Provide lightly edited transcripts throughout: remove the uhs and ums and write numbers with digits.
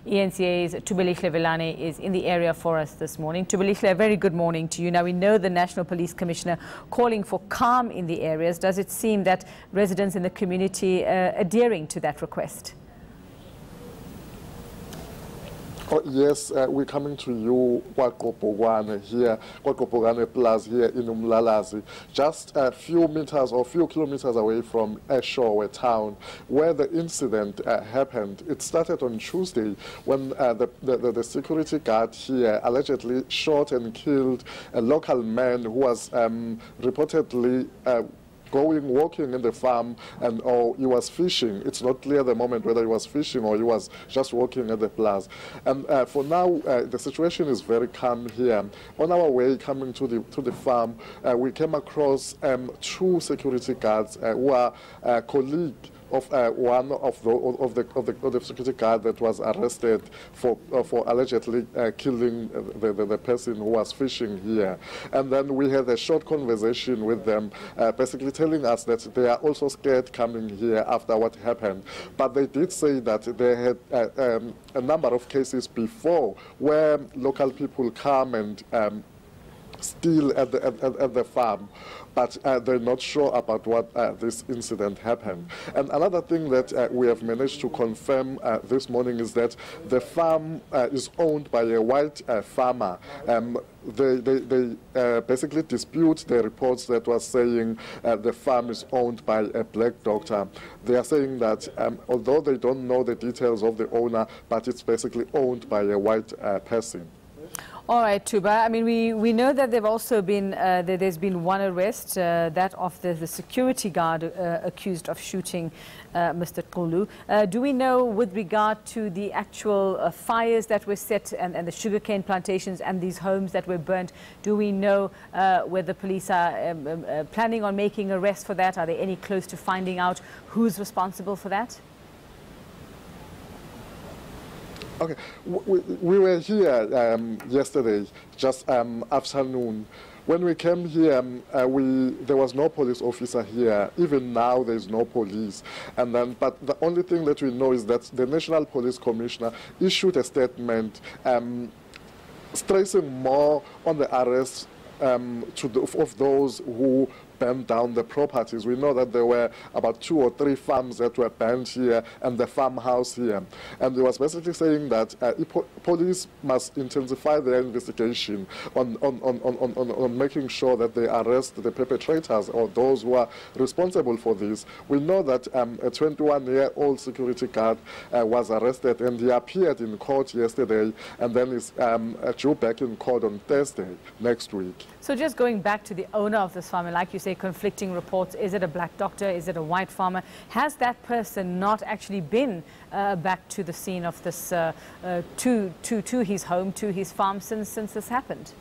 eNCA's Thubelihle Vilane is in the area for us this morning. Thubelihle, a very good morning to you. Now, we know the National Police Commissioner calling for calm in the areas. Does it seem that residents in the community are adhering to that request? Oh, yes, we're coming to you, KwaGqobhokwane here, KwaGqobhokwane Plus here in Umlalazi, just a few meters or few kilometers away from Eshowe town, where the incident happened. It started on Tuesday when the security guard here allegedly shot and killed a local man who was reportedly walking in the farm, and he was fishing. It's not clear at the moment whether he was fishing or he was just walking at the plaza. And for now, the situation is very calm here. On our way coming to the farm, we came across two security guards who are colleagues of one of the security guard that was arrested for allegedly killing the person who was fishing here. And then we had a short conversation with them, basically telling us that they are also scared coming here after what happened. But they did say that they had a number of cases before where local people come and steal at the farm, but they're not sure about what this incident happened. And another thing that we have managed to confirm this morning is that the farm is owned by a white farmer. They basically dispute the reports that was saying the farm is owned by a black doctor. They are saying that although they don't know the details of the owner, but it's basically owned by a white person. All right, Thuba. I mean, we know that there've also been there's been one arrest, that of the security guard accused of shooting Mr. Qulu. Do we know, with regard to the actual fires that were set and the sugarcane plantations and these homes that were burnt, do we know whether police are planning on making arrests for that? Are they any close to finding out who's responsible for that? Okay, we were here yesterday, just afternoon. When we came here, there was no police officer here. Even now, there is no police. And then, but the only thing that we know is that the National Police Commissioner issued a statement stressing more on the arrest of those who burned down the properties. We know that there were about 2 or 3 farms that were burned here and the farmhouse here. And he was basically saying that police must intensify their investigation on making sure that they arrest the perpetrators or those who are responsible for this. We know that a 21-year-old security guard was arrested, and he appeared in court yesterday, and then is due back in court on Thursday next week. So just going back to the owner of this farm, and like you say, conflicting reports, is it a black doctor, is it a white farmer? Has that person not actually been back to the scene of this, to his home, to his farm since this happened?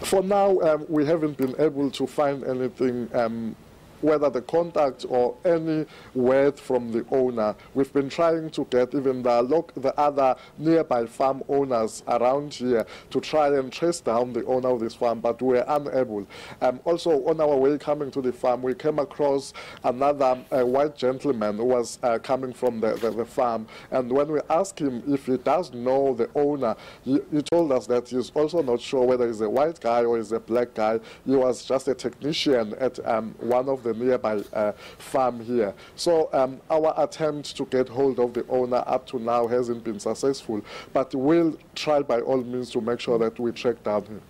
For now, we haven't been able to find anything, whether the contact or any word from the owner. We've been trying to get even the other nearby farm owners around here to try and trace down the owner of this farm, but we were unable. Also, on our way coming to the farm, we came across another white gentleman who was coming from the farm, and when we asked him if he does know the owner, he told us that he's also not sure whether he's a white guy or he's a black guy. He was just a technician at one of the nearby farm here. So our attempt to get hold of the owner up to now hasn't been successful, but we'll try by all means to make sure that we track down him.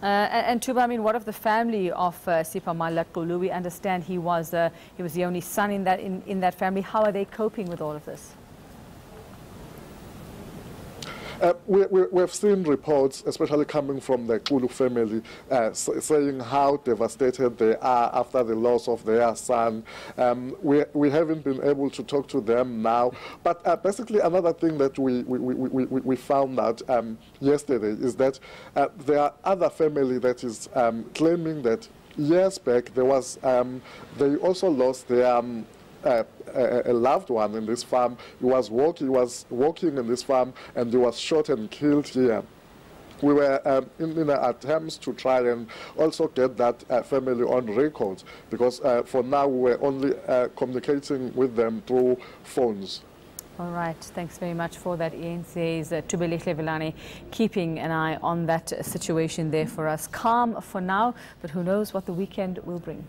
And Thuba, I mean, what of the family of Siphamandla Qulu? We understand he was the only son in that family. How are they coping with all of this? We've seen reports, especially coming from the Qulu family, saying how devastated they are after the loss of their son. We haven't been able to talk to them now. But basically, another thing that we found out yesterday is that there are other family that is claiming that years back there was they also lost their a loved one in this farm. He was walking in this farm, and he was shot and killed here. We were in attempts to try and also get that family on record, because for now we were only communicating with them through phones. All right, thanks very much for that. eNCA's Thubelihle Vilane keeping an eye on that situation there for us. Calm for now, but who knows what the weekend will bring.